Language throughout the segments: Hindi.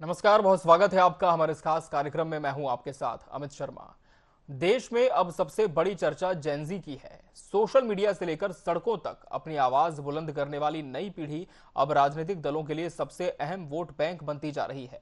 नमस्कार, बहुत स्वागत है आपका हमारे इस खास कार्यक्रम में। मैं हूं आपके साथ अमित शर्मा। देश में अब सबसे बड़ी चर्चा जेनजी की है। सोशल मीडिया से लेकर सड़कों तक अपनी आवाज बुलंद करने वाली नई पीढ़ी अब राजनीतिक दलों के लिए सबसे अहम वोट बैंक बनती जा रही है।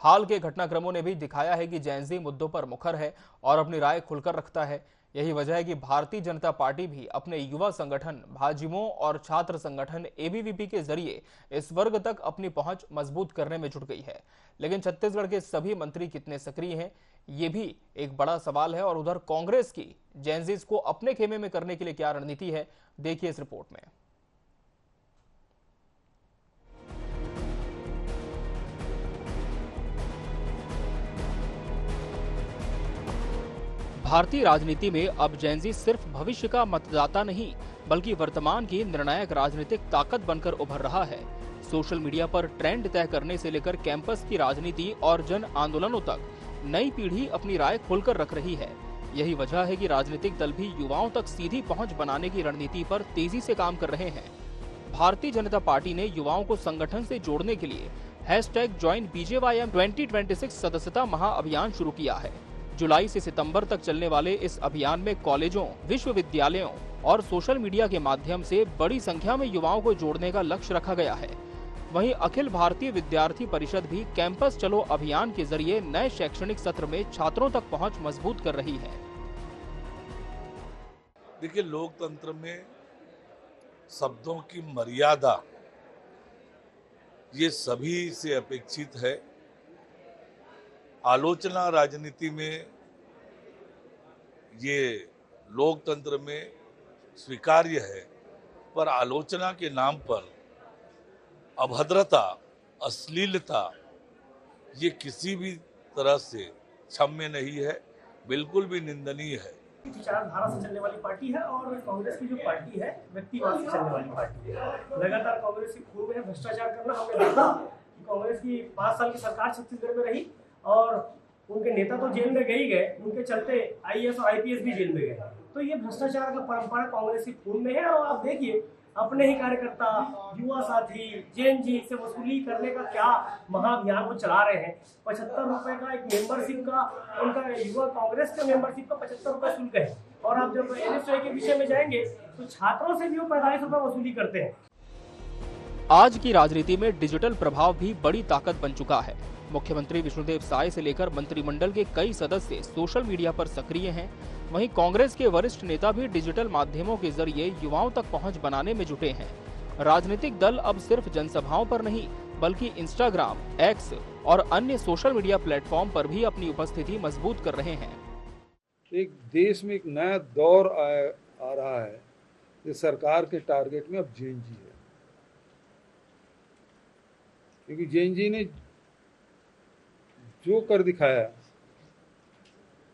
हाल के घटनाक्रमों ने भी दिखाया है कि जेनजी मुद्दों पर मुखर है और अपनी राय खुलकर रखता है। यही वजह है कि भारतीय जनता पार्टी भी अपने युवा संगठन भाजयुमो और छात्र संगठन एबीवीपी के जरिए इस वर्ग तक अपनी पहुंच मजबूत करने में जुट गई है। लेकिन छत्तीसगढ़ के सभी मंत्री कितने सक्रिय हैं, ये भी एक बड़ा सवाल है। और उधर कांग्रेस की जेनजीज को अपने खेमे में करने के लिए क्या रणनीति है, देखिए इस रिपोर्ट में। भारतीय राजनीति में अब जेनजी सिर्फ भविष्य का मतदाता नहीं, बल्कि वर्तमान की निर्णायक राजनीतिक ताकत बनकर उभर रहा है। सोशल मीडिया पर ट्रेंड तय करने से लेकर कैंपस की राजनीति और जन आंदोलनों तक नई पीढ़ी अपनी राय खोलकर रख रही है। यही वजह है कि राजनीतिक दल भी युवाओं तक सीधी पहुंच बनाने की रणनीति पर तेजी से काम कर रहे हैं। भारतीय जनता पार्टी ने युवाओं को संगठन से जोड़ने के लिए #JoinBJYM 2026 सदस्यता महाअभियान शुरू किया है। जुलाई से सितंबर तक चलने वाले इस अभियान में कॉलेजों, विश्वविद्यालयों और सोशल मीडिया के माध्यम से बड़ी संख्या में युवाओं को जोड़ने का लक्ष्य रखा गया है। वहीं अखिल भारतीय विद्यार्थी परिषद भी कैंपस चलो अभियान के जरिए नए शैक्षणिक सत्र में छात्रों तक पहुंच मजबूत कर रही है। देखिए, लोकतंत्र में शब्दों की मर्यादा ये सभी से अपेक्षित है। आलोचना राजनीति में ये लोकतंत्र में स्वीकार्य है, पर आलोचना के नाम पर अभद्रता, अश्लीलता ये किसी भी तरह से क्षम्य नहीं है, बिल्कुल भी निंदनीय है। विचारधारा से चलने वाली पार्टी है और कांग्रेस की जो पार्टी है व्यक्तिवाद से चलने वाली पार्टी है। लगातार कांग्रेस की खूब है भ्रष्टाचार करना। हमने देखा कि कांग्रेस की 5 साल की सरकार छत्तीसगढ़ में रही और उनके नेता तो जेल में गए, उनके चलते आईएएस और आईपीएस भी जेल में गए। तो ये भ्रष्टाचार का परंपरा कांग्रेस की खून में है। और आप देखिए, अपने ही कार्यकर्ता, युवा साथी, जेनजी से वसूली करने का क्या महाअभियान वो चला रहे हैं। 75 रुपए का एक मेंबरशिप का, उनका युवा कांग्रेस के मेंबरशिप का 75 रुपए शुल्क है। और आप जब एनएसयूआई के विषय में जाएंगे तो छात्रों से भी वो 45 रुपए वसूली करते हैं। आज की राजनीति में डिजिटल प्रभाव भी बड़ी ताकत बन चुका है। मुख्यमंत्री विष्णुदेव साय से लेकर मंत्रिमंडल के कई सदस्य सोशल मीडिया पर सक्रिय हैं। वहीं कांग्रेस के वरिष्ठ नेता भी डिजिटल माध्यमों के जरिए युवाओं तक पहुंच बनाने में जुटे हैं। राजनीतिक दल अब सिर्फ जनसभाओं पर नहीं, बल्कि इंस्टाग्राम, एक्स और अन्य सोशल मीडिया प्लेटफॉर्म पर भी अपनी उपस्थिति मजबूत कर रहे हैं। एक देश में एक नया दौर आ रहा है। ये सरकार के टारगेट में अब जेएनजी है, क्योंकि जेएनजी ने जो कर दिखाया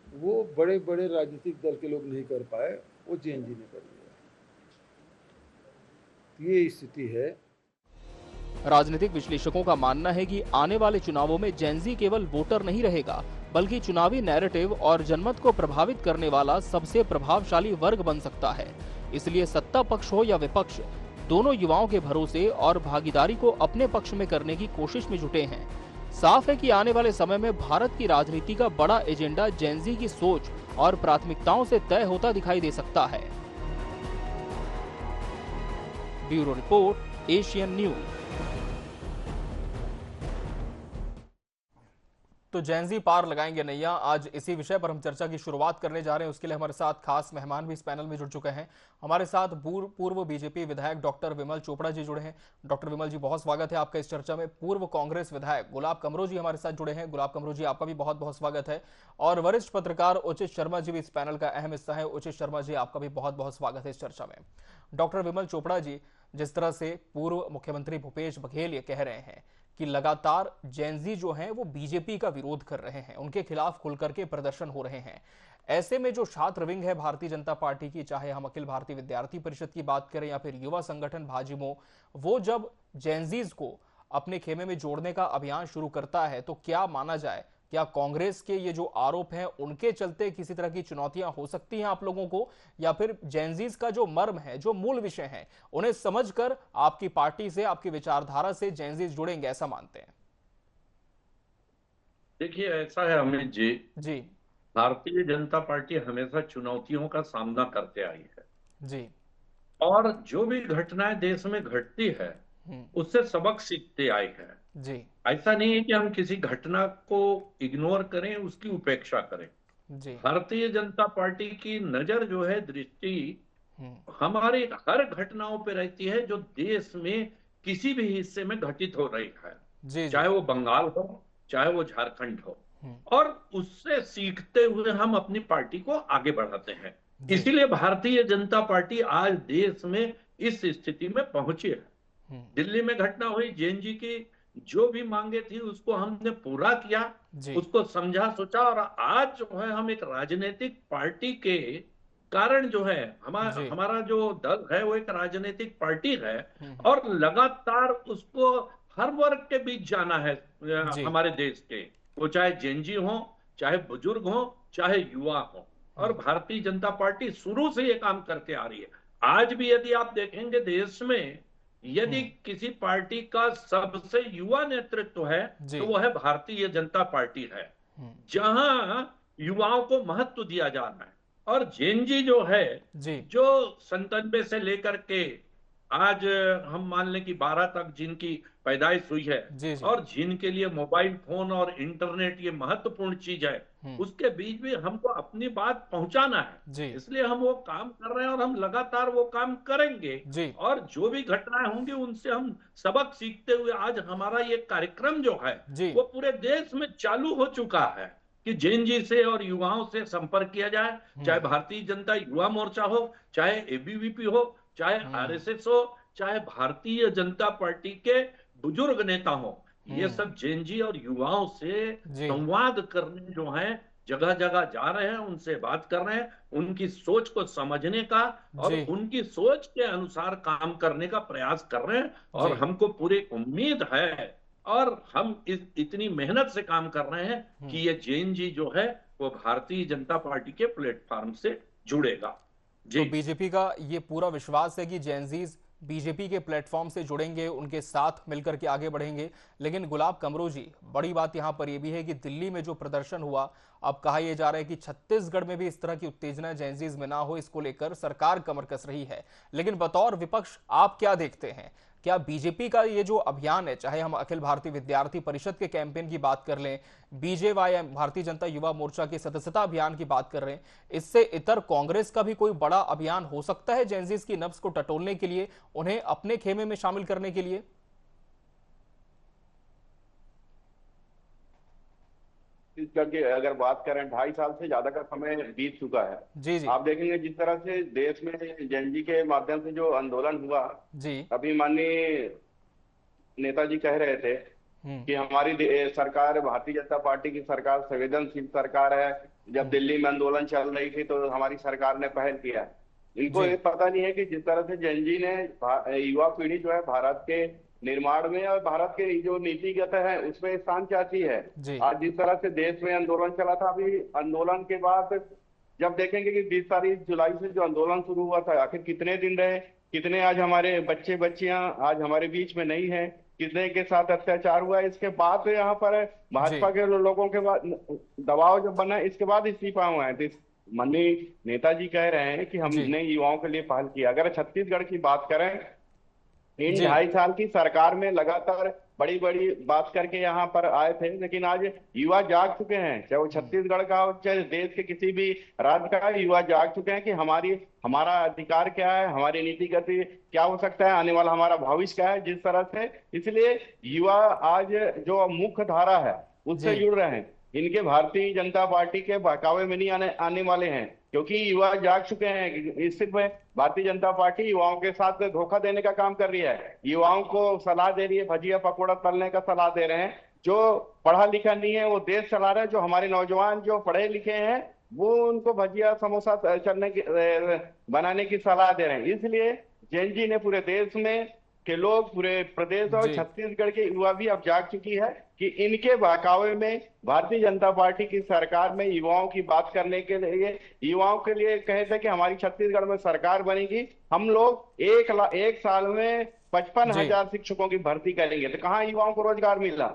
वो बड़े बड़े राजनीतिक दल के लोग नहीं कर पाए, वो जेएनजी ने कर दिया। ये स्थिति है। राजनीतिक विश्लेषकों का मानना है कि आने वाले चुनावों में जेनजी केवल वोटर नहीं रहेगा, बल्कि चुनावी नैरेटिव और जनमत को प्रभावित करने वाला सबसे प्रभावशाली वर्ग बन सकता है। इसलिए सत्ता पक्ष हो या विपक्ष, दोनों युवाओं के भरोसे और भागीदारी को अपने पक्ष में करने की कोशिश में जुटे हैं। साफ है कि आने वाले समय में भारत की राजनीति का बड़ा एजेंडा जेनजी की सोच और प्राथमिकताओं से तय होता दिखाई दे सकता है। Bureau report, Asian news. तो जेनजी पार लगाएंगे नैया, आज इसी विषय पर हम चर्चा की शुरुआत करने जा रहे हैं। उसके लिए हमारे साथ खास मेहमान भी इस पैनल में जुड़ चुके हैं। हमारे साथ पूर्व बीजेपी विधायक डॉक्टर विमल चोपड़ा जी जुड़े हैं। डॉक्टर विमल जी, बहुत स्वागत है आपका इस चर्चा में। पूर्व कांग्रेस विधायक गुलाब कमरो जी हमारे साथ जुड़े हैं। गुलाब कमरो जी, आपका भी बहुत बहुत स्वागत है। और वरिष्ठ पत्रकार उचित शर्मा जी भी इस पैनल का अहम हिस्सा है। उचित शर्मा जी, आपका भी बहुत बहुत स्वागत है इस चर्चा में। डॉक्टर विमल चोपड़ा जी, जिस तरह से पूर्व मुख्यमंत्री भूपेश बघेल ये कह रहे हैं कि लगातार जेनजी जो हैं वो बीजेपी का विरोध कर रहे हैं, उनके खिलाफ खुल करके प्रदर्शन हो रहे हैं, ऐसे में जो छात्र विंग है भारतीय जनता पार्टी की, चाहे हम अखिल भारतीय विद्यार्थी परिषद की बात करें या फिर युवा संगठन भाजयुमो, वो जब जेनजीज को अपने खेमे में जोड़ने का अभियान शुरू करता है तो क्या माना जाए, क्या कांग्रेस के ये जो आरोप हैं उनके चलते किसी तरह की चुनौतियां हो सकती हैं आप लोगों को, या फिर जेनजीज का जो मर्म है, जो मूल विषय है, उन्हें समझकर आपकी पार्टी से, आपकी विचारधारा से जेनजीज जुड़ेंगे, ऐसा मानते हैं? देखिए, ऐसा है अमित जी, जी। भारतीय जनता पार्टी हमेशा चुनौतियों का सामना करते आई है। जी। और जो भी घटनाएं देश में घटती है हम्म। उससे सबक सीखते आई है। जी। ऐसा नहीं है कि हम किसी घटना को इग्नोर करें, उसकी उपेक्षा करें। जी। भारतीय जनता पार्टी की नजर जो है, दृष्टि हम्म। हमारे हर घटनाओं पे रहती है जो देश में किसी भी हिस्से में घटित हो रही है, जी। जी। चाहे वो बंगाल हो, चाहे वो झारखंड हो। हम्म। और उससे सीखते हुए हम अपनी पार्टी को आगे बढ़ाते हैं। जी। इसीलिए भारतीय जनता पार्टी आज देश में इस स्थिति में पहुंची है। हम्म। दिल्ली में घटना हुई, जेएनजी की जो भी मांगे थी उसको हमने पूरा किया, जी। उसको समझा सोचा, और आज जो है हम एक राजनीतिक पार्टी के कारण जो है, जी। हमारा जो दल है वो एक राजनीतिक पार्टी है। हम्म। और लगातार उसको हर वर्ग के बीच जाना है, जी। हमारे देश के, वो चाहे जेएनजी हो, चाहे बुजुर्ग हो, चाहे युवा हो। और हम्म। भारतीय जनता पार्टी शुरू से ये काम करके आ रही है। आज भी यदि आप देखेंगे देश में, यदि हम्म। किसी पार्टी का सबसे युवा नेतृत्व है जी। तो वो है भारतीय जनता पार्टी है, हम्म। जहां युवाओं को महत्व दिया जा रहा है। और जेएनजी जो है, जी। जो 97 से लेकर के आज हम मान लें कि 12 तक जिनकी पैदाइश हुई है, जी। जी। और जिनके लिए मोबाइल फोन और इंटरनेट ये महत्वपूर्ण चीज है, हम्म। उसके बीच भी हमको अपनी बात पहुंचाना है। जी। इसलिए हम वो काम कर रहे हैं और हम लगातार वो काम करेंगे। जी। और जो भी घटनाएं होंगी उनसे हम सबक सीखते हुए आज हमारा ये कार्यक्रम जो है जी। वो पूरे देश में चालू हो चुका है कि जेएनजी से और युवाओं से संपर्क किया जाए। चाहे हम्म। भारतीय जनता युवा मोर्चा हो, चाहे एबीवीपी हो, चाहे हम्म। आरएसएस हो, चाहे भारतीय जनता पार्टी के बुजुर्ग नेता हो, ये हम्म। सब जेएनजी और युवाओं से जी। संवाद करने जो है जगह जगह जा रहे हैं, उनसे बात कर रहे हैं, उनकी सोच को समझने का और जी। उनकी सोच के अनुसार काम करने का प्रयास कर रहे हैं। और जी। हमको पूरी उम्मीद है, और हम इतनी मेहनत से काम कर रहे हैं कि हम्म। ये जेएनजी जो है वो भारतीय जनता पार्टी के प्लेटफॉर्म से जुड़ेगा। तो जी। बीजेपी का ये पूरा विश्वास है कि जेनजीज बीजेपी के प्लेटफॉर्म से जुड़ेंगे, उनके साथ मिलकर के आगे बढ़ेंगे। लेकिन गुलाब कमरो जी, बड़ी बात यहां पर यह भी है कि दिल्ली में जो प्रदर्शन हुआ, अब कहा यह जा रहा है कि छत्तीसगढ़ में भी इस तरह की उत्तेजना जेनजीज में ना हो, इसको लेकर सरकार कमर कस रही है। लेकिन बतौर विपक्ष आप क्या देखते हैं? क्या बीजेपी का ये जो अभियान है, चाहे हम अखिल भारतीय विद्यार्थी परिषद के कैंपेन की बात कर लें, बीजेवाई या भारतीय जनता युवा मोर्चा के सदस्यता अभियान की बात कर रहे हैं, इससे इतर कांग्रेस का भी कोई बड़ा अभियान हो सकता है जेनजीज की नब्ज को टटोलने के लिए, उन्हें अपने खेमे में शामिल करने के लिए? छत्तीसगढ़ की अगर बात करें, 2.5 साल से ज्यादा का समय बीत चुका है। जी। जी। आप देखेंगे जिस तरह से देश में जेएनजी के माध्यम से जो आंदोलन हुआ, जी। अभी माननीय नेताजी कह रहे थे हम्म। कि हमारी सरकार, भारतीय जनता पार्टी की सरकार संवेदनशील सरकार है। जब दिल्ली में आंदोलन चल रही थी तो हमारी सरकार ने पहल किया। इनको जी। ये पता नहीं है कि जिस तरह से जेएनजी ने युवा पीढ़ी जो है भारत के निर्माण में और भारत के जो नीतिगत है उसमें स्थान चाहती है। जी। आज जिस तरह से देश में आंदोलन चला था, अभी आंदोलन के बाद जब देखेंगे कि 20 तारीख जुलाई से जो आंदोलन शुरू हुआ था, आखिर कितने दिन रहे, कितने आज हमारे बच्चे बच्चियां आज हमारे बीच में नहीं है, कितने के साथ अत्याचार हुआ, इसके बाद तो यहाँ पर जी। भाजपा के लोगों के बाद दबाव जब बना, इसके बाद इस्तीफा हुआ है। तो माननीय नेताजी कह रहे हैं कि जी। हमने युवाओं के लिए पहल किया। अगर छत्तीसगढ़ की बात करें, इन जी। 2.5 साल की सरकार में लगातार बड़ी बड़ी बात करके यहाँ पर आए थे, लेकिन आज युवा जाग चुके हैं। चाहे वो छत्तीसगढ़ का हो, चाहे देश के किसी भी राज्य का, युवा जाग चुके हैं कि हमारा अधिकार क्या है, हमारी नीतिगत क्या हो सकता है, आने वाला हमारा भविष्य क्या है, जिस तरह से। इसलिए युवा आज जो मुख्य धारा है उससे जी। जुड़ रहे हैं। इनके भारतीय जनता पार्टी के बहकावे में नहीं आने वाले हैं, क्योंकि युवा जाग चुके हैं। इस सिर्फ भारतीय जनता पार्टी युवाओं के साथ धोखा देने का काम कर रही है, युवाओं को सलाह दे रही है, भजिया पकौड़ा तलने का सलाह दे रहे हैं। जो पढ़ा लिखा नहीं है वो देश चला रहा है, जो हमारे नौजवान जो पढ़े लिखे हैं वो उनको भजिया समोसा बनाने की सलाह दे रहे हैं। इसलिए जेएनजी ने पूरे देश में के लोग, पूरे प्रदेश और जी। छत्तीसगढ़ के युवा भी अब जाग चुकी है कि इनके बहकावे में भारतीय जनता पार्टी की सरकार में युवाओं की बात करने के लिए, युवाओं के लिए कहे थे कि हमारी छत्तीसगढ़ में सरकार बनेगी, हम लोग 1 साल में 55,000 शिक्षकों की भर्ती करेंगे। तो कहाँ युवाओं को रोजगार मिला?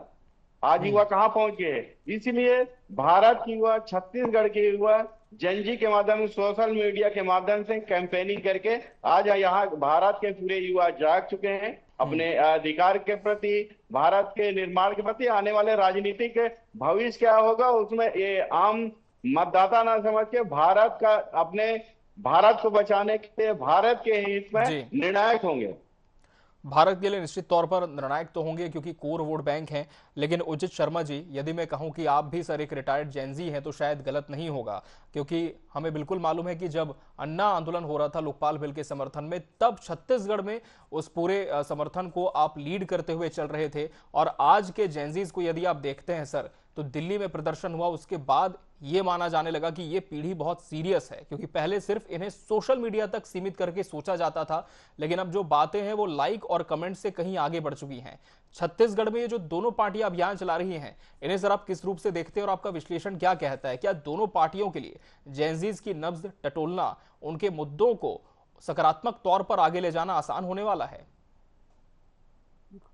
आज युवा कहाँ पहुंच गए हैं। इसलिए भारत की युवा, छत्तीसगढ़ के युवा जनजी के माध्यम से, सोशल मीडिया के माध्यम से कैंपेनिंग करके आज यहाँ भारत के पूरे युवा जाग चुके हैं अपने अधिकार के प्रति, भारत के निर्माण के प्रति। आने वाले राजनीतिक भविष्य क्या होगा उसमें ये आम मतदाता ना समझ के भारत का, अपने भारत को बचाने के लिए भारत के हित में निर्णायक होंगे। भारत के लिए निश्चित तौर पर निर्णायक तो होंगे क्योंकि कोर वोट बैंक हैं। लेकिन उचित शर्मा जी, यदि मैं कहूं कि आप भी सर एक रिटायर्ड जेनजी हैं तो शायद गलत नहीं होगा, क्योंकि हमें बिल्कुल मालूम है कि जब अन्ना आंदोलन हो रहा था लोकपाल बिल के समर्थन में, तब छत्तीसगढ़ में उस पूरे समर्थन को आप लीड करते हुए चल रहे थे। और आज के जेनजीज को यदि आप देखते हैं सर, तो दिल्ली में प्रदर्शन हुआ, उसके बाद ये माना जाने लगा कि ये पीढ़ी बहुत सीरियस है, क्योंकि पहले सिर्फ इन्हें सोशल मीडिया तक सीमित करके सोचा जाता था, लेकिन अब जो बातें हैं वो लाइक और कमेंट से कहीं आगे बढ़ चुकी हैं। छत्तीसगढ़ में ये जो दोनों पार्टियां अभियान चला रही हैं, इन्हें सर आप किस रूप से देखते हैं और आपका विश्लेषण क्या कहता है? क्या दोनों पार्टियों के लिए जेनजीज की नब्ज टटोलना, उनके मुद्दों को सकारात्मक तौर पर आगे ले जाना आसान होने वाला है?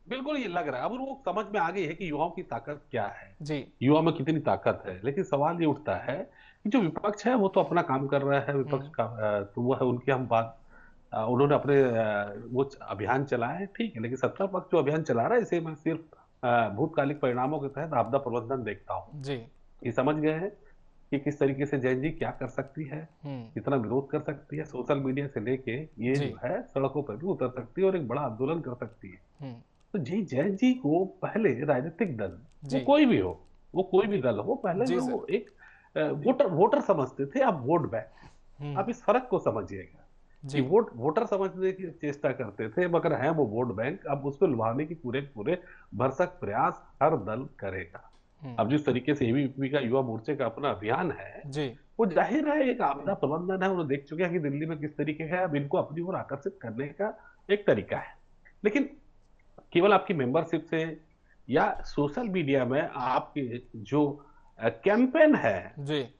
बिल्कुल ये लग रहा है। अब वो समझ में आ गई है कि युवाओं की ताकत क्या है जी, युवा में कितनी ताकत है। लेकिन सवाल ये उठता है कि जो विपक्ष है वो तो अपना काम कर रहा है, विपक्ष का तो वो है, उनकी हम बात, उन्होंने अपने वो अभियान चलाए हैं, ठीक है। लेकिन सत्ता पक्ष जो अभियान चला रहा है, इसे मैं सिर्फ भूतकालिक परिणामों के तहत आपदा प्रबंधन देखता हूँ। जी, ये समझ गए हैं कि किस तरीके से जैन जी क्या कर सकती है, कितना विरोध कर सकती है, सोशल मीडिया से लेके ये जो है सड़कों पर भी उतर सकती है और एक बड़ा आंदोलन कर सकती है। तो जी जैन जी को पहले राजनीतिक दल, वो कोई भी हो, वो कोई भी दल हो, पहले वो एक वोटर समझते थे, अब वोट बैंक। अब इस फर्क को समझिएगा कि वोटर समझने की चेष्टा करते थे, मगर है वो वोट बैंक। अब उसको लुभाने की पूरे भरसक प्रयास हर दल करेगा। अब जिस तरीके से एबीवीपी का युवा मोर्चे का अपना अभियान है, वो जाहिर है एक आपदा प्रबंधन है। उन्होंने देख चुके हैं कि दिल्ली में किस तरीके का है, अब इनको अपनी ओर आकर्षित करने का एक तरीका है। लेकिन केवल आपकी मेंबरशिप से या सोशल मीडिया में आपके जो कैंपेन है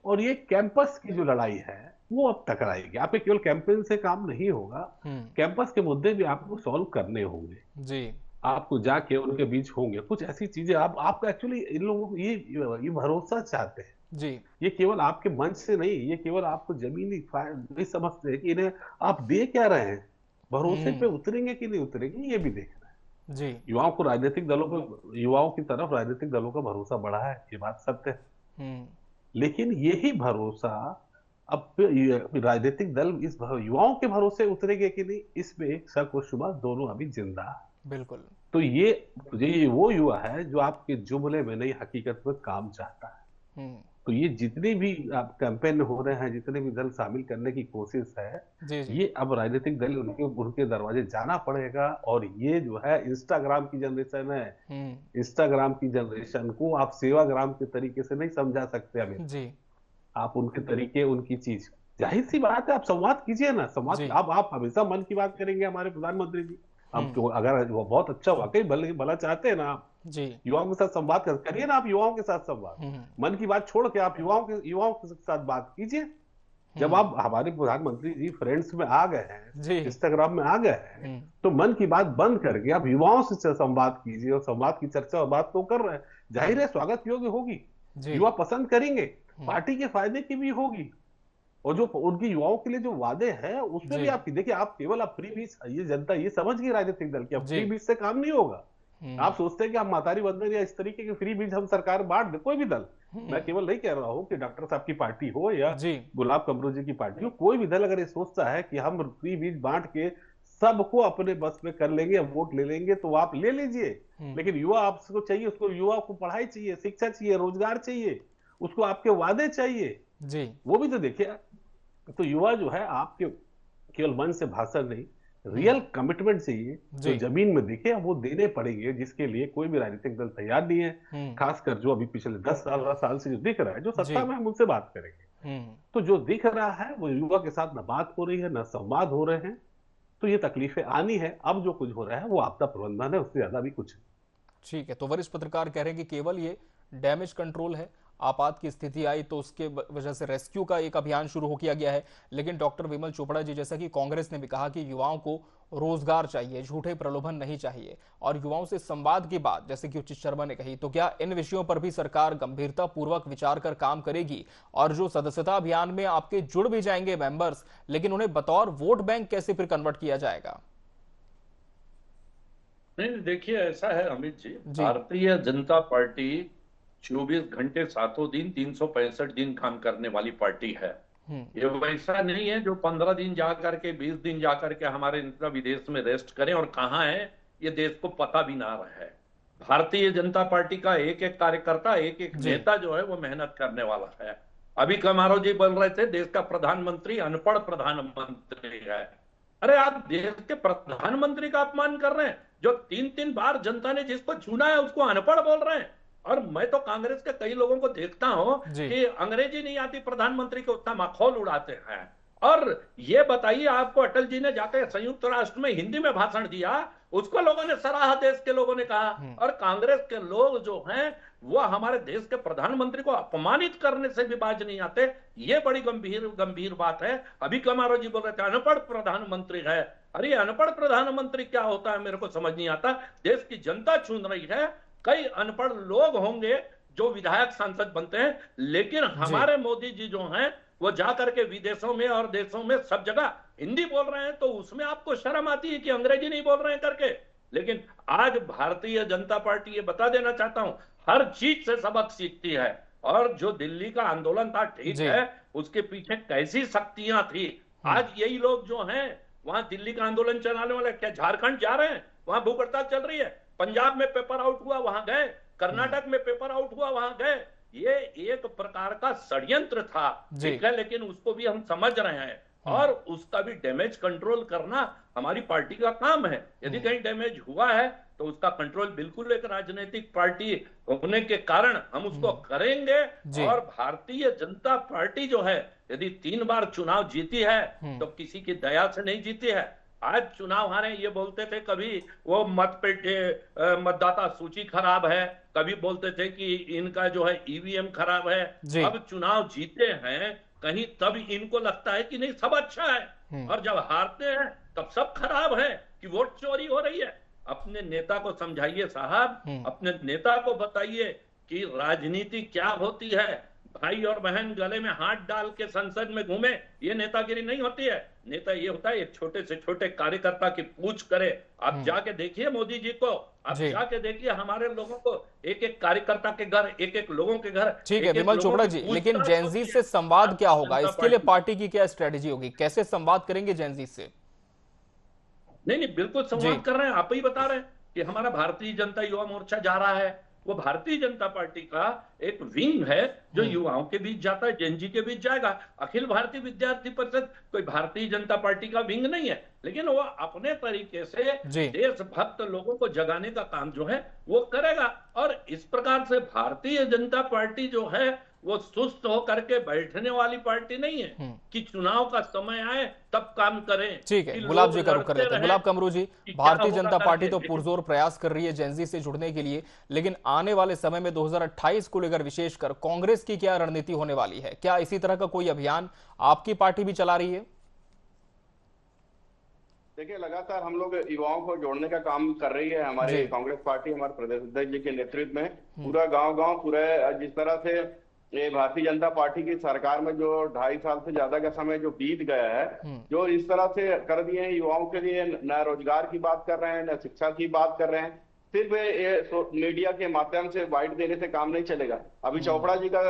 और ये कैंपस की जो लड़ाई है, वो अब टकराएगी। आपके केवल कैंपेन से काम नहीं होगा, कैंपस के मुद्दे भी आपको सॉल्व करने होंगे। आपको जाके उनके बीच होंगे कुछ ऐसी चीजें। आपको एक्चुअली इन लोगों को ये भरोसा चाहते हैं ये केवल आपके मंच से नहीं, ये केवल आपको जमीनी नहीं समझते हैं कि इन्हें आप दे क्या रहे हैं, भरोसे पे उतरेंगे कि नहीं उतरेंगे, ये भी देखना है। युवाओं को राजनीतिक दलों पर, युवाओं की तरफ राजनीतिक दलों का भरोसा बढ़ा है, ये बात सत्य है। लेकिन यही भरोसा अब राजनीतिक दल इस युवाओं के भरोसे उतरेंगे कि नहीं, इसमें एक शक और शुबा दोनों अभी जिंदा है। बिल्कुल। तो ये वो युवा है जो आपके जुमले में नहीं हकीकत में काम चाहता है। तो ये जितने भी आप कैंपेन हो रहे हैं, जितने भी दल शामिल करने की कोशिश है, ये अब राजनीतिक दल उनके दरवाजे जाना पड़ेगा। और ये जो है इंस्टाग्राम की जनरेशन है, इंस्टाग्राम की जनरेशन को आप सेवाग्राम के तरीके से नहीं समझा सकते अभी। आप उनके तरीके, उनकी चीज, जाहिर सी बात है, आप संवाद कीजिए ना, संवाद। आप हमेशा मन की बात करेंगे हमारे प्रधानमंत्री जी। हम तो अगर वो बहुत अच्छा वाकई भला चाहते हैं ना, आप युवाओं के साथ संवाद करिए ना, आप युवाओं के साथ संवाद, मन की बात छोड़ के आप युवाओं के साथ बात कीजिए। जब आप हमारे प्रधानमंत्री जी फ्रेंड्स में आ गए हैं, इंस्टाग्राम में आ गए हैं, तो मन की बात बंद करके आप युवाओं से संवाद कीजिए। और संवाद की चर्चा और बात तो कर रहे हैं, जाहिर है स्वागत योग्य होगी, युवा पसंद करेंगे, पार्टी के फायदे की भी होगी। और जो उनकी युवाओं के लिए जो वादे हैं उसमें भी आप देखिए, आप केवल आप फ्री बीज, ये जनता ये समझ गई राजनीतिक दल की, अब फ्री बीज से काम नहीं होगा। आप सोचते हैं कि आप मातारी बंधन या इस तरीके के फ्री बीज हम सरकार बांट दे, कोई भी दल, मैं केवल नहीं कह रहा हूं कि डॉक्टर साहब की पार्टी हो या गुलाब कमरो जी की पार्टी हो, कोई भी दल अगर ये सोचता है कि हम फ्री बीज बांट के सबको अपने बस में कर लेंगे, वोट ले लेंगे, तो आप ले लीजिए। लेकिन युवा आपको चाहिए, उसको युवा को पढ़ाई चाहिए, शिक्षा चाहिए, रोजगार चाहिए, उसको आपके वादे चाहिए, वो भी तो देखिए। तो युवा जो है आपके केवल मन से भाषण नहीं, रियल कमिटमेंट चाहिए, जो जमीन में दिखे वो देने पड़ेंगे, जिसके लिए कोई भी राजनीतिक दल तैयार नहीं है। खासकर जो अभी पिछले 10 साल से जो दिख रहा है, जो सत्ता में हम उनसे बात करेंगे, तो जो दिख रहा है वो युवा के साथ न बात हो रही है, न संवाद हो रहे हैं। तो ये तकलीफें आनी है। अब जो कुछ हो रहा है वो आपदा प्रबंधन है, उससे ज्यादा भी कुछ। ठीक है, तो वरिष्ठ पत्रकार कह रहे हैं कि केवल ये डैमेज कंट्रोल है, आपात की स्थिति आई तो उसके वजह से रेस्क्यू का एक अभियान शुरू हो किया गया है। लेकिन डॉक्टर विमल चोपड़ा जी, जैसा कि कांग्रेस ने भी कहा कि युवाओं को रोजगार चाहिए, झूठे प्रलोभन नहीं चाहिए, और युवाओं से संवाद की बात जैसे कि उचित शर्मा ने कही, तो क्या इन विषयों पर भी सरकार गंभीरता पूर्वक विचार कर काम करेगी? और जो सदस्यता अभियान में आपके जुड़ भी जाएंगे मेंबर्स, लेकिन उन्हें बतौर वोट बैंक कैसे फिर कन्वर्ट किया जाएगा? नहीं, देखिए ऐसा है अमित जी, भारतीय जनता पार्टी 24 घंटे 7 दिन 365 दिन काम करने वाली पार्टी है। ये वैसा नहीं है जो 15 दिन जाकर के 20 दिन जाकर के हमारे नेता विदेश में रेस्ट करें और कहां है ये देश को पता भी ना रहे। भारतीय जनता पार्टी का एक एक कार्यकर्ता, एक एक नेता जो है वो मेहनत करने वाला है। अभी कमारो जी बोल रहे थे देश का प्रधानमंत्री अनपढ़ प्रधानमंत्री है। अरे आप देश के प्रधानमंत्री का अपमान कर रहे हैं, जो 3-3 बार जनता ने जिसको चुना है उसको अनपढ़ बोल रहे हैं। और मैं तो कांग्रेस के कई लोगों को देखता हूं कि अंग्रेजी नहीं आती प्रधानमंत्री को उतना मखौल उड़ाते हैं। और ये बताइए, आपको अटल जी ने जाकर संयुक्त राष्ट्र में हिंदी में भाषण दिया, उसको लोगों ने सराहा, देश के लोगों ने कहा। और कांग्रेस के लोग जो हैं वो हमारे देश के प्रधानमंत्री को अपमानित करने से भी बाज नहीं आते। ये बड़ी गंभीर बात है। अभी कमारो जी बोल रहे थे अनपढ़ प्रधानमंत्री है। अरे अनपढ़ प्रधानमंत्री क्या होता है मेरे को समझ नहीं आता। देश की जनता चुन रही है, कई अनपढ़ लोग होंगे जो विधायक सांसद बनते हैं, लेकिन हमारे मोदी जी जो हैं वो जाकर के विदेशों में और देशों में सब जगह हिंदी बोल रहे हैं, तो उसमें आपको शर्म आती है कि अंग्रेजी नहीं बोल रहे हैं करके। लेकिन आज भारतीय जनता पार्टी, ये बता देना चाहता हूं, हर चीज से सबक सीखती है। और जो दिल्ली का आंदोलन था, ठीक है, उसके पीछे कैसी शक्तियां थी। आज यही लोग जो हैं वहां दिल्ली का आंदोलन चलाने वाले क्या झारखंड जा रहे हैं, वहां भूख हड़ताल चल रही है, पंजाब में पेपर आउट हुआ वहां गए, कर्नाटक में पेपर आउट हुआ वहां गए। ये एक प्रकार का षड्यंत्र था, ठीक है, लेकिन उसको भी हम समझ रहे हैं और उसका भी डैमेज कंट्रोल करना हमारी पार्टी का काम है। यदि कहीं डैमेज हुआ है तो उसका कंट्रोल बिल्कुल एक राजनीतिक पार्टी होने के कारण हम उसको करेंगे। और भारतीय जनता पार्टी जो है यदि 3 बार चुनाव जीती है तो किसी की दया से नहीं जीती है। आज चुनाव हारे, ये बोलते थे कभी वो मतदाता सूची खराब है, कभी बोलते थे कि इनका जो है ईवीएम खराब है। अब चुनाव जीते हैं कहीं तब इनको लगता है कि नहीं सब अच्छा है, और जब हारते हैं तब सब खराब है कि वोट चोरी हो रही है। अपने नेता को समझाइए साहब, अपने नेता को बताइए कि राजनीति क्या होती है। भाई और बहन गले में हाथ डाल के संसद में घूमे, ये नेतागिरी नहीं होती है। नेता ये होता है एक छोटे से छोटे कार्यकर्ता की पूछ करे। आप जाके देखिए मोदी जी को, आप जाके देखिए हमारे लोगों को, एक एक कार्यकर्ता के घर, एक एक लोगों के घर। ठीक है विमल चोपड़ा जी, लेकिन जेनजी से संवाद क्या होगा, इसके लिए पार्टी की क्या स्ट्रेटेजी होगी, कैसे संवाद करेंगे जेनजी से? नहीं, बिल्कुल संवाद कर रहे हैं, आप ही बता रहे हैं कि हमारा भारतीय जनता युवा मोर्चा जा रहा है। वो भारतीय जनता पार्टी का एक विंग है जो युवाओं के बीच जाता है, जेनजी के बीच जाएगा। अखिल भारतीय विद्यार्थी परिषद कोई भारतीय जनता पार्टी का विंग नहीं है, लेकिन वो अपने तरीके से देशभक्त लोगों को जगाने का काम जो है वो करेगा। और इस प्रकार से भारतीय जनता पार्टी जो है वो सुस्त होकर के बैठने वाली पार्टी नहीं है कि चुनाव का समय आए तब काम करें। ठीक है, गुलाब जी का रुख कर लेते हैं। गुलाब कमरू जी, भारतीय जनता पार्टी तो पुरजोर प्रयास कर रही है जेनजी से जुड़ने के लिए, लेकिन आने वाले समय में 2028 को लेकर विशेषकर कांग्रेस की क्या रणनीति होने वाली है? क्या इसी तरह का कोई अभियान आपकी पार्टी भी चला रही है? देखिए, लगातार हम लोग युवाओं को जोड़ने का काम कर रही है हमारी कांग्रेस पार्टी। हमारे प्रदेश अध्यक्ष जी के नेतृत्व में पूरा गांव पूरे, जिस तरह से ये भारतीय जनता पार्टी की सरकार में जो 2.5 साल से ज्यादा का समय जो बीत गया है, जो इस तरह से कर दिए हैं युवाओं के लिए, न रोजगार की बात कर रहे हैं, न शिक्षा की बात कर रहे हैं। सिर्फ ये मीडिया के माध्यम से वाइट देने से काम नहीं चलेगा। अभी चोपड़ा जी का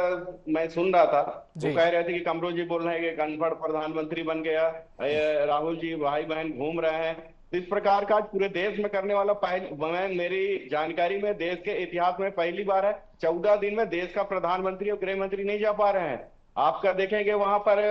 मैं सुन रहा था, वो कह रहे थे कि कमरू जी बोल रहे हैं कि अनपढ़ प्रधानमंत्री बन गया, राहुल जी भाई बहन घूम रहे हैं। इस प्रकार का पूरे देश में करने वाला मेरी जानकारी में देश के इतिहास में पहली बार है। 14 दिन में देश का प्रधानमंत्री और गृह मंत्री नहीं जा पा रहे हैं। आपका देखेंगे वहां पर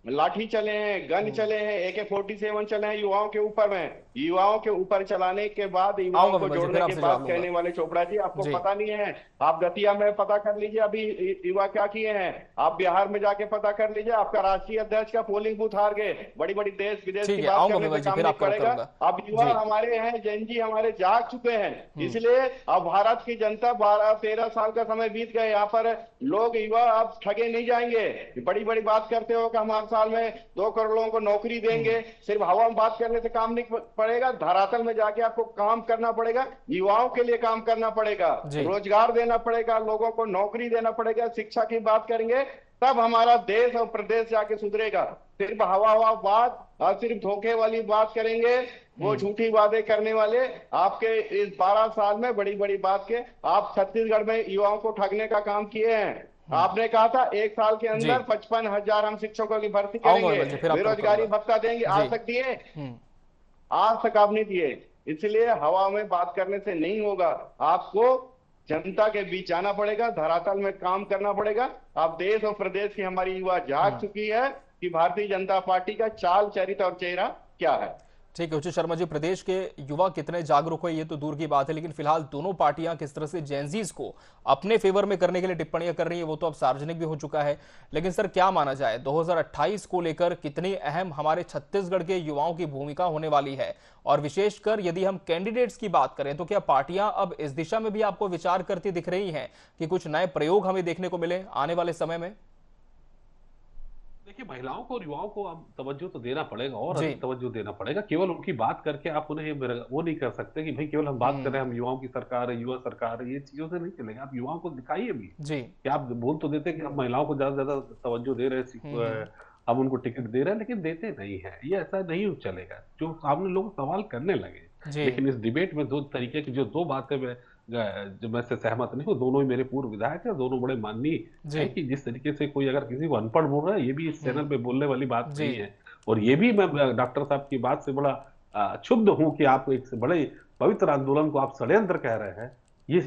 लाठी चले हैं, गन चले हैं, AK-47 चले हैं युवाओं के ऊपर में। युवाओं के ऊपर चलाने के बाद युवाओं को जोड़ने के बाद कहने वाले चोपड़ा जी, आपको पता नहीं है। आप दतिया में पता कर लीजिए अभी युवा क्या किए हैं, आप बिहार में जाके पता कर लीजिए, आपका राष्ट्रीय अध्यक्ष का पोलिंग बूथ हार गए। बड़ी बड़ी देश विदेश की बात करने से काम नहीं पड़ेगा। अब युवा हमारे हैं, जेन जी हमारे जाग चुके हैं, इसलिए अब भारत की जनता 12-13 साल का समय बीत गए, यहाँ पर लोग युवा अब ठगे नहीं जाएंगे। बड़ी बड़ी बात करते हो कि हम हर साल में 2 करोड़ लोगों को नौकरी देंगे, सिर्फ हवा में बात करने से काम नहीं पड़ेगा, धरातल में जाके आपको काम करना पड़ेगा, युवाओं के लिए काम करना पड़ेगा, रोजगार देना पड़ेगा, लोगों को नौकरी देना पड़ेगा, शिक्षा की बात करेंगे, तब हमारा देश और प्रदेश जाके सुधरेगा। सिर्फ हवा बात और सिर्फ धोखे वाली बात करेंगे, वो झूठी वादे करने वाले आपके इस 12 साल में बड़ी बड़ी बात के आप छत्तीसगढ़ में युवाओं को ठगने का काम किए हैं। आपने कहा था 1 साल के अंदर 55,000 हम शिक्षकों की भर्ती करेंगे, बेरोजगारी भत्ता देंगे, आज तक दिए? आज तक आप नहीं दिए। इसलिए हवा में बात करने से नहीं होगा, आपको जनता के बीच आना पड़ेगा, धरातल में काम करना पड़ेगा। आप देश और प्रदेश की हमारी युवा जाग चुकी है कि भारतीय जनता पार्टी का चाल चरित्र और चेहरा क्या है। ठीक है उचित शर्मा जी, प्रदेश के युवा कितने जागरूक है ये तो दूर की बात है, लेकिन फिलहाल दोनों पार्टियां किस तरह से जेनजीज को अपने फेवर में करने के लिए टिप्पणियां कर रही है वो तो अब सार्वजनिक भी हो चुका है। लेकिन सर क्या माना जाए 2028 को लेकर कितनी अहम हमारे छत्तीसगढ़ के युवाओं की भूमिका होने वाली है, और विशेषकर यदि हम कैंडिडेट्स की बात करें तो क्या पार्टियां अब इस दिशा में भी आपको विचार करती दिख रही है कि कुछ नए प्रयोग हमें देखने को मिले आने वाले समय में? देखिए, महिलाओं को और युवाओं को अब तवज्जो तो देना पड़ेगा और अधिक तवज्जो देना पड़ेगा। केवल उनकी बात करके आप उन्हें वो नहीं कर सकते कि भाई केवल हम बात कर रहे हैं, हम युवाओं की सरकार है, युवा सरकार है, ये चीजों से नहीं चलेगा। आप युवाओं को दिखाइए भी कि आप बोल तो देते कि हम महिलाओं को ज्यादा से ज्यादा तवज्जो दे रहे हैं, हम उनको टिकट दे रहे हैं, लेकिन देते नहीं है। ये ऐसा नहीं चलेगा, जो सामने लोग सवाल करने लगे। लेकिन इस डिबेट में 2 तरीके की जो 2 बातें जो मैं से सहमत नहीं हूँ, दोनों ही मेरे पूर्व विधायक है, दोनों बड़े माननीय है कि जिस तरीके से कोई अगर किसी को अनपढ़ बोल रहा है, ये भी इस चैनल पे बोलने वाली बात नहीं है। और ये भी मैं डॉक्टर साहब की बात से बड़ा क्षुब्ध हूं कि आप एक बड़े पवित्र आंदोलन को आप षड्यंत्र कह रहे हैं।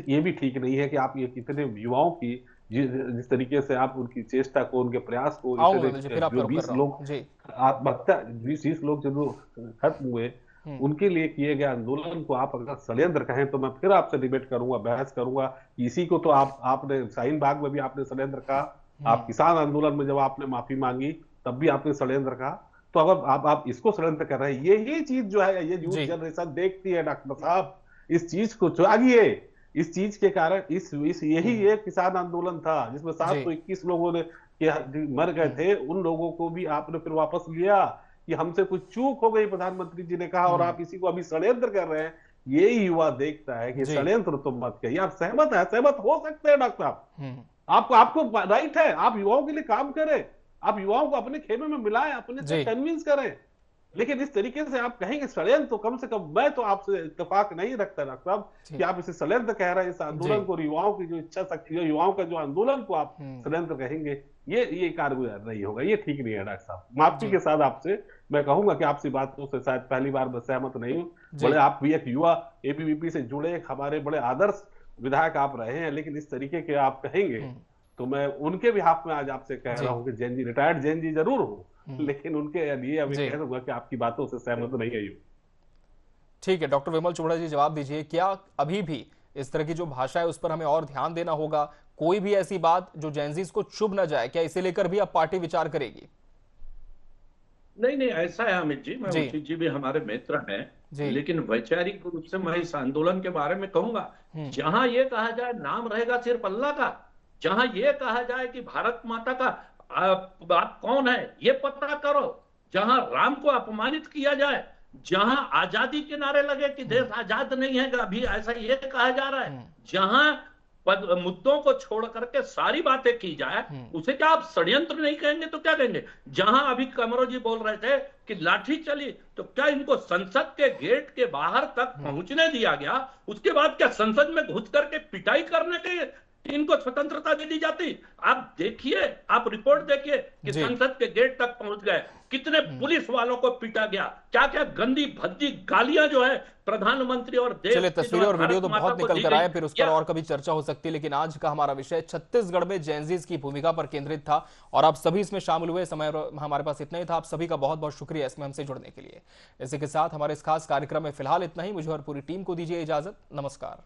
ये भी ठीक नहीं है कि आप ये कितने युवाओं की जिस तरीके से आप उनकी चेष्टा को, उनके प्रयास को, 20 लोग आत्महत्या, 20 लोग जो खत्म हुए उनके लिए किए गए आंदोलन को आप अगर षड्यंत्र कहें तो मैं फिर आपसे डिबेट करूंगा, बहस करूंगा। इसी को तो आपने शाहीन बाग में भी आपने षड्यंत्र कहा, आप किसान आंदोलन में जब आपने माफी मांगी तब भी आपने षड्यंत्र कहा। तो अगर आप इसको षड्यंत्र कर रहे हैं, ये चीज जो है ये यूथ जनरेशन देखती है डॉक्टर साहब, इस चीज को त्यागिए। इस चीज के कारण यही एक किसान आंदोलन था जिसमें 721 लोगों ने मर गए थे, उन लोगों को भी आपने फिर वापस लिया कि हमसे कुछ चूक हो गई, प्रधानमंत्री जी ने कहा, और आप इसी को अभी षड्यंत्र कर रहे हैं। ये युवा देखता है कि षड्यंत्र तो मत कहिए। आप सहमत हो सकते हैं डॉक्टर साहब, आपको राइट है, आप युवाओं के लिए काम करें, आप युवाओं को अपने खेमे में मिलाएं, अपने से कन्विंस करें। लेकिन इस तरीके से आप कहेंगे षड्यंत्र, तो कम से कम मैं तो आपसे इत्तेफाक नहीं रखता डॉक्टर साहब कि आप इसे षड्यंत्र कह रहे हैं। इस आंदोलन को, युवाओं की जो इच्छा शक्ति, युवाओं का जो आंदोलन को आप षड्यंत्र कहेंगे, ये कारगर नहीं होगा, ये ठीक नहीं है डॉक्टर साहब। माफी के साथ आपसे मैं कहूंगा कि आपसी बातों से शायद पहली बार मैं सहमत नहीं हूँ। बड़े आप भी एक युवा एबीवीपी से जुड़े हमारे बड़े आदर्श विधायक आप रहे हैं, लेकिन इस तरीके के आप कहेंगे तो मैं उनके भी हाथ में आज आपसे कह रहा हूँ कि रिटायर्ड जैन जी जरूर हूँ, लेकिन उनके लिए अभी कह दूंगा कि आपकी बातों से सहमत नहीं है। ठीक है डॉक्टर विमल चोपड़ा जी, जवाब दीजिए, क्या अभी भी इस तरह की जो भाषा है उस पर हमें और ध्यान देना होगा? कोई भी ऐसी बात जो जेनजीज को चुभ न जाए, क्या इसे लेकर भी अब पार्टी विचार करेगी? नहीं, ऐसा है अमित जी, मैं उचित जी भी हमारे मित्र हैं, लेकिन वैचारिक रूप से मैं इस आंदोलन के बारे में कहूंगा, जहां ये कहा जाए नाम रहेगा सिर्फ अल्लाह का, जहां ये कहा जाए कि भारत माता का बात कौन है ये पता करो, जहां राम को अपमानित किया जाए, जहां आजादी के नारे लगे कि देश आजाद नहीं है अभी ऐसा ये कहा जा रहा है, जहां मुद्दों को छोड़ करके सारी बातें की जाए, उसे क्या आप षड्यंत्र नहीं कहेंगे तो क्या कहेंगे? जहां अभी कमरो जी बोल रहे थे कि लाठी चली, तो क्या इनको संसद के गेट के बाहर तक पहुंचने दिया गया? उसके बाद क्या संसद में घुस करके पिटाई करने के इनको स्वतंत्रता दे दी जाती। आप देखिए, आप रिपोर्ट देखिए कि संसद के गेट तक पहुंच गए, कितने पुलिस वालों को पीटा गया, क्या क्या गंदी भद्दी गालियां जो है प्रधानमंत्री और देश। चलिए, तस्वीरें और वीडियो तो बहुत निकल कर आए, फिर उस पर और कभी चर्चा हो सकती है, लेकिन आज का हमारा विषय छत्तीसगढ़ में जेनजीज की भूमिका पर केंद्रित था और आप सभी इसमें शामिल हुए। समय हमारे पास इतना ही था। आप सभी का बहुत बहुत शुक्रिया इसमें हमसे जुड़ने के लिए। इसी के साथ हमारे इस खास कार्यक्रम में फिलहाल इतना ही। मुझे और पूरी टीम को दीजिए इजाजत। नमस्कार।